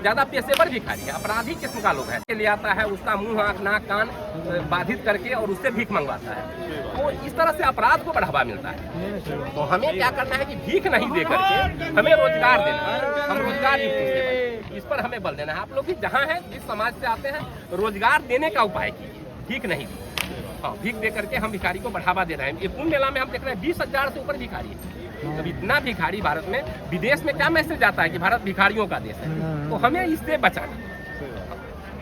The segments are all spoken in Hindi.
ज्यादा पेशेवर भिखारी है, अपराधी किस्म का लोग है, ले आता है उसका मुंह आँख नाक कान बाधित करके और उससे भीख मंगवाता है। तो इस तरह से अपराध को बढ़ावा मिलता है। तो हमें क्या करना है कि भीख नहीं दे करके हमें रोजगार देना है, हम रोजगार युक्त इस पर हमें बल देना है। आप लोग भी जहाँ हैं, जिस समाज से आते हैं, रोजगार देने का उपाय कीजिए, भीख नहीं दी। हाँ, भीख दे करके हम भिखारी को बढ़ावा दे रहे हैं। ये कुंभ मेला में हम देख रहे हैं 20,000 से ऊपर भिखारी है। तो इतना भिखारी भारत में, विदेश में क्या मैसेज आता है कि भारत भिखारियों का देश है। तो हमें इससे बचाना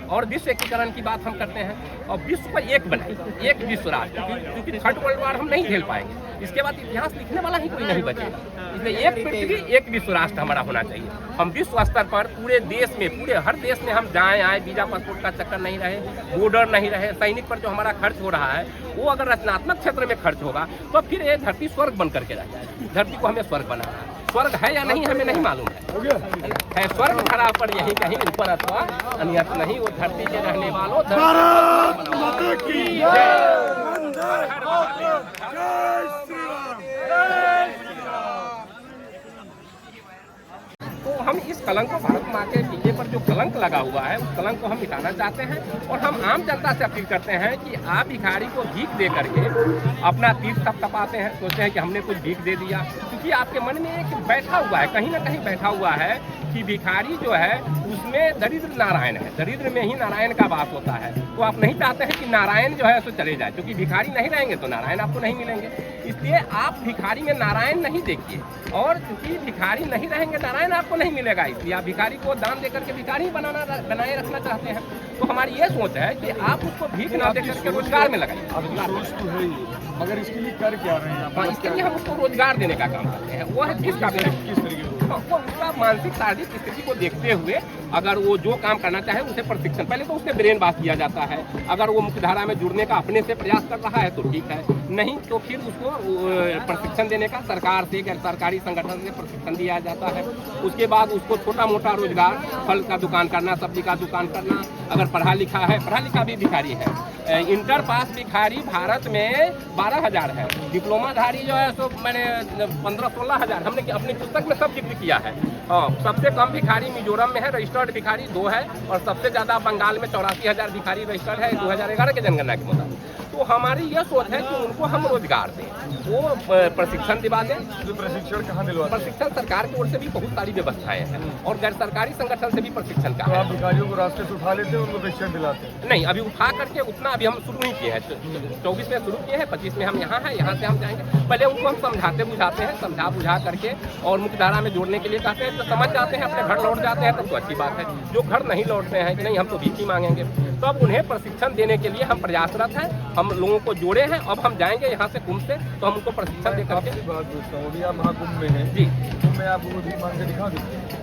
और विश्व एकीकरण की बात हम करते हैं और विश्व को एक बनाए, एक विश्व राष्ट्र, क्योंकि थर्ड वर्ल्ड वॉर हम नहीं झेल पाएंगे। इसके बाद इतिहास लिखने वाला ही कोई नहीं बचेगा। इसलिए एक पृथ्वी एक विश्व राष्ट्र हमारा होना चाहिए। हम विश्व स्तर पर पूरे देश में, पूरे हर देश में हम जाएं आए, वीजा पासपोर्ट का चक्कर नहीं रहे, बॉर्डर नहीं रहे। सैनिक पर जो हमारा खर्च हो रहा है वो अगर रचनात्मक क्षेत्र में खर्च होगा तो फिर ये धरती स्वर्ग बन करके रह जाएगी। धरती को हमें स्वर्ग बनाना है। स्वर्ग है या नहीं हमें नहीं मालूम है स्वर्ग धरा पर यही कहीं ऊपर अथवा अन्यत्र नहीं। वो धरती के रहने वालों, भारत माता की तो हम इस कलंक को, भारत माँ के टीके पर जो कलंक लगा हुआ है, उस कलंक को हम मिटाना चाहते हैं। और हम आम जनता से अपील करते हैं कि आप भिखारी को भीख दे करके अपना तीर थपथपाते हैं, सोचते हैं कि हमने कुछ भीख दे दिया। क्योंकि आपके मन में एक बैठा हुआ है, कहीं ना कहीं बैठा हुआ है कि भिखारी जो है उसमें दरिद्र नारायण है, दरिद्र में ही नारायण का वास होता है। तो आप नहीं चाहते हैं कि नारायण जो है सो चले जाए, क्योंकि भिखारी नहीं रहेंगे तो नारायण आपको नहीं मिलेंगे। इसलिए आप भिखारी में नारायण नहीं देखिए, और क्योंकि भिखारी नहीं रहेंगे नारायण आपको नहीं मिलेगा, इसलिए आप भिखारी को दान देकर के भिखारी बनाए रखना चाहते हैं। तो हमारी ये सोच है कि आप उसको भीख ना देकर के रोजगार में लगाइए। मगर इसके लिए कर क्या रहे हैं? इसके लिए हम उसको रोजगार देने का काम करते हैं। वो है किस तरीके वो उसका मानसिक शारीरिक स्थिति को देखते हुए अगर वो जो काम करना चाहे उसे प्रशिक्षण, पहले तो उससे ब्रेन वॉश किया जाता है। अगर वो मुख्यधारा में जुड़ने का अपने से प्रयास कर रहा है तो ठीक है, नहीं तो फिर उसको प्रशिक्षण देने का सरकार से, गैर सरकारी संगठन से प्रशिक्षण दिया जाता है। उसके बाद उसको छोटा मोटा रोजगार, फल का दुकान करना, सब्जी का दुकान करना। अगर पढ़ा लिखा है, पढ़ा लिखा भी भिखारी है, इंटर पास भिखारी भारत में 12,000 है, डिप्लोमाधारी जो है सो मैंने 15-16 हज़ार हमने अपनी पुस्तक में सब जिक्र किया है। सबसे कम भिखारी मिजोरम में है, रजिस्टर्ड भिखारी 2 है, और सबसे ज़्यादा बंगाल में 84,000 भिखारी रजिस्टर्ड है 2011 के जनगणना के मुताबिक। तो हमारी यह सोच है कि उनको हम रोजगार दें, वो प्रशिक्षण दिवा दें। जो प्रशिक्षण कहाँ दिलवाते हैं? प्रशिक्षण सरकार की ओर से भी बहुत सारी व्यवस्थाएं हैं और गैर सरकारी संगठन से भी प्रशिक्षण का तो है। आप भिखारियों को रास्ते से उठा लेते हैं, उनको प्रशिक्षण दिलाते हैं? नहीं, अभी उठा करके उतना अभी हम शुरू नहीं किए हैं। 24 में शुरू किए हैं, 25 में हम यहाँ हैं, यहाँ से हम जाएंगे। पहले उनको हम समझाते बुझाते हैं, समझा बुझा करके और मुख्यधारा में जोड़ने के लिए कहते हैं। तो समझ जाते हैं, अपने घर लौट जाते हैं, तब तो अच्छी बात है। जो घर नहीं लौटते हैं कि नहीं हम तो भीख ही मांगेंगे, तो अब उन्हें प्रशिक्षण देने के लिए हम प्रयासरत हैं। हम लोगों को जोड़े हैं, अब हम जाएंगे यहाँ से कुंभ से, तो हम उनको प्रशिक्षण दे करके। बात पूछता हूँ, अभी आप महाकुंभ में हैं जी, कुंभ में आप वो भीख मांग के दिखा देते?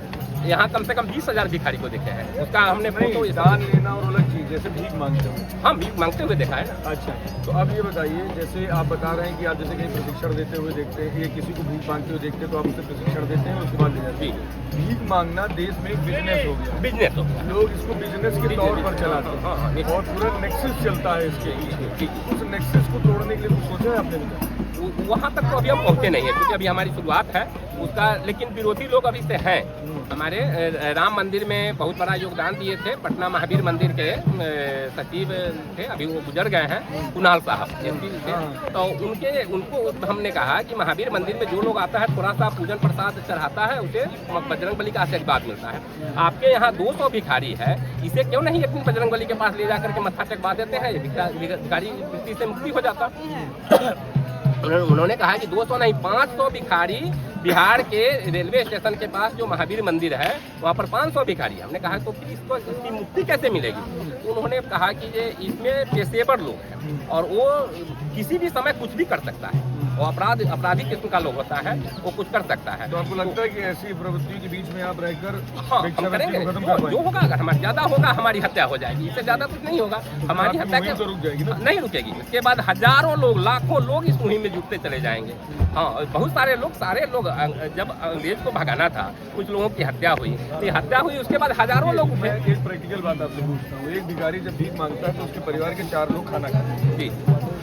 यहाँ कम से कम 20,000 भिखारी को देखे हैं। उसका हमने फोटो दान लेना और अलग चीज, जैसे भीख मांगते हो। हम भीख मांगते हुए देखा है ना। अच्छा, तो अब ये बताइए, जैसे आप बता रहे हैं कि आप जैसे कहीं प्रशिक्षण देते हुए देखते हैं कि किसी को भीख मांगते हुए देखते हैं तो आप उसे प्रशिक्षण देते हैं, उसके बाद ले जाते हैं। भीख मांगना देश में एक बिजनेस हो गया, बिजनेस हो गया, लोग इसको बिजनेस के तौर पर चलाते हैं और पूरा नेक्सस चलता है इसके। उस नेक्सस को तोड़ने के लिए कुछ सोचा है आपने? वहाँ तक तो अभी हम पहुँचे नहीं है, क्योंकि अभी हमारी शुरुआत है उसका। लेकिन विरोधी लोग अभी से हैं। हमारे राम मंदिर में बहुत बड़ा योगदान दिए थे, पटना महावीर मंदिर के सचिव थे, अभी वो गुजर गए हैं, कुणाल साहब एमपी थे। तो उनको हमने कहा कि महावीर मंदिर में जो लोग आता है थोड़ा सा पूजन प्रसाद चढ़ाता है, उसे बजरंग बली का आशीर्वाद मिलता है। आपके यहाँ 200 भिखारी है, इसे क्यों नहीं एक दिन बजरंग बली के पास ले जाकर के मत्था टेकवा देते हैं, भिखारी वृत्ति से मुक्ति हो जाता। उन्होंने कहा कि 200 नहीं 500 भिखारी बिहार के रेलवे स्टेशन के पास जो महावीर मंदिर है वहाँ पर 500 भिखारी। हमने कहा तो फिर इसकी मुक्ति कैसे मिलेगी? तो उन्होंने कहा कि ये इसमें पेशेवर लोग हैं और वो किसी भी समय कुछ भी कर सकता है, वो अपराधी किस्म का लोग होता है, वो कुछ कर सकता है। तो आपको लगता है कि ऐसी प्रवृत्ति के बीच में आप रहकर हम करेंगे? जो होगा, अगर हमारे ज्यादा होगा हमारी हत्या हो जाएगी, इससे ज्यादा कुछ नहीं होगा। हमारी हत्या तो रुक जाएगी ना? नहीं रुकेगी। इसके बाद हजारों लोग, लाखों लोग इस मुहिम में जुटते चले जाएंगे। हाँ, बहुत सारे लोग जब अंग्रेज को भगाना था, कुछ लोगों की हत्या हुई, तो हत्या हुई, उसके बाद हजारों लोग उठे। एक प्रैक्टिकल बात आपसे पूछता हूँ, एक भिखारी जब भीख मांगता है तो उसके परिवार के 4 लोग खाना खाते हैं। जी,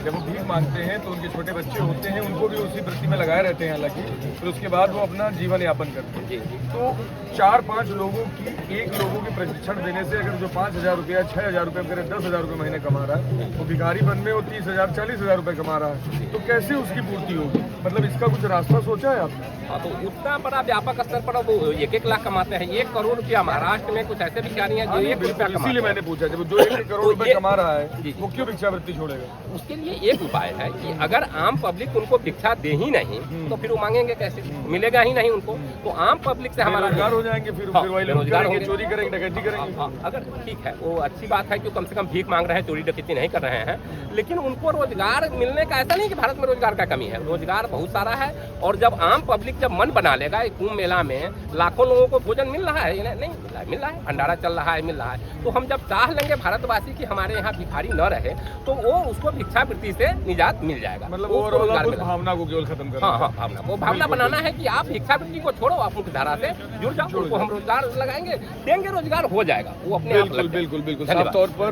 जब वो भीख मांगते हैं तो उनके छोटे बच्चे होते हैं, उनको भी उसी वृत्ति में लगाए रहते हैं हालांकि, फिर उसके बाद वो अपना जीवन यापन करते हैं। तो 4-5 लोगों की, एक लोगों के प्रशिक्षण देने से अगर जो 5,000 रुपया 6,000 रुपये करे 10,000 रुपये महीने कमा रहा है, वो भिखारी बन में वो 30,000 40,000 रुपये कमा रहा है, तो कैसे उसकी पूर्ति होगी? मतलब इसका कुछ रास्ता सोचा है आपने? हाँ, तो उतना बड़ा व्यापक स्तर पर वो 1-1 लाख कमाते हैं। 1 करोड़ रुपया महाराष्ट्र में कुछ ऐसे भिखारी हैं जो 1 रुपया कमाते हैं। इसीलिए मैंने पूछा, जब जो 1 करोड़ रुपए कमा रहा है वो क्यों भिक्षावृत्ति छोड़ेगा? उसके लिए एक उपाय है कि अगर आम पब्लिक उनको भिक्षा दे ही नहीं तो फिर वो मांगेंगे कैसे? मिलेगा ही नहीं उनको। तो आम पब्लिक से हमारा रोजगार हो जाएंगे, फिर वही लोग करेंगे, चोरी करेंगे, डकैती करेंगे। अगर ठीक है, वो अच्छी बात है कि कम से कम भीख मांग रहे हैं, चोरी डकैती नहीं कर रहे हैं, लेकिन उनको रोजगार मिलने का ऐसा नहीं कि भारत में रोजगार का कमी है, रोजगार बहुत सारा है। और जब आम पब्लिक जब मन बना लेगा, कुंभ मेला में लाखों लोगों को भोजन मिल रहा है, नहीं मिल रहा है, भंडारा चल रहा है, मिल रहा है, तो हम जब चाह लेंगे भारतवासी कि हमारे यहाँ भिखारी न रहे, तो वो उसको भिक्षावृत्ति से निजात मिल जाएगा। मतलब उस भावना को केवल खत्म करना। हाँ, भावना वो भावना बनाना है कि आप भिक्षावृत्ति को छोड़ो, आप मुख्य धारा से जुड़ जाओ, उनको हम रोजगार लगाएंगे, देंगे, रोजगार हो जाएगा, वो अपने आप। बिल्कुल साफ तौर पर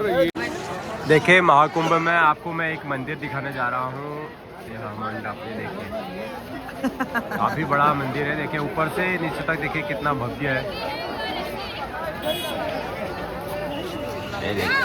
देखिए, महाकुंभ में आपको मैं एक मंदिर दिखाने जा रहा हूँ। यहाँ मंडप ये देखिए, काफी बड़ा मंदिर है। देखिए ऊपर से नीचे तक देखिए कितना भव्य है। ये देखिए